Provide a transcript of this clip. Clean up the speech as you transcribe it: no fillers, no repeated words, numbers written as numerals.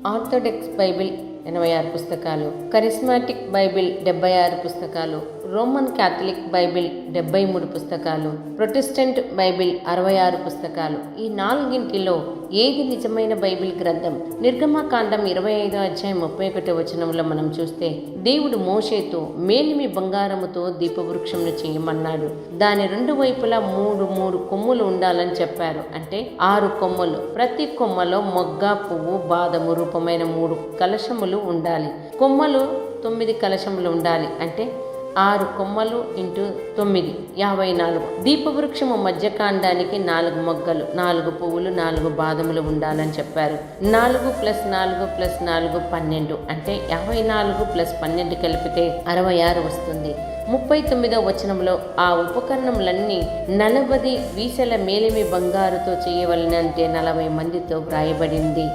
Orthodox Bible 86 పుస్తకాలు, charismatic Bible 76 పుస్తకాలు, Roman Catholic Bible 73 పుస్తకాలు, ప్రొటెస్టెంట్ బైబిల్ 66 పుస్తకాలు. ఈ నాలుగింటిలో ఏది నిజమైన బైబిల్ గ్రంథం? నిర్గమకాండం 25 అధ్యాయం 31 వచనంలో మనం చూస్తే, దేవుడు మోషేతో మేలిమి బంగారముతో దీపవృక్షంను చేయమన్నాడు. దాని రెండు వైపులా మూడు కొమ్ములు ఉండాలని చెప్పారు. అంటే 6 కొమ్మలు, ప్రతి కొమ్మలో మొగ్గ, పువ్వు, బాదము రూపమైన 3 కలశములు ఉండాలి. కొమ్మలు 9 కలశములు ఉండాలి. అంటే 6 కొమ్మలు ఇంటూ 9 54. దీపవృక్షము మధ్యకాండానికి 4 మొగ్గలు, 4 పువ్వులు, 4 బాదములు ఉండాలని చెప్పారు. 4 + 4 + 4 12. అంటే 54 + 12 కలిపితే 66 వస్తుంది. 39వ వచనంలో ఆ ఉపకరణములన్నీ 40 వీసెల మేలిమి బంగారుతో చేయవలనంటే 40 మందితో వ్రాయబడింది.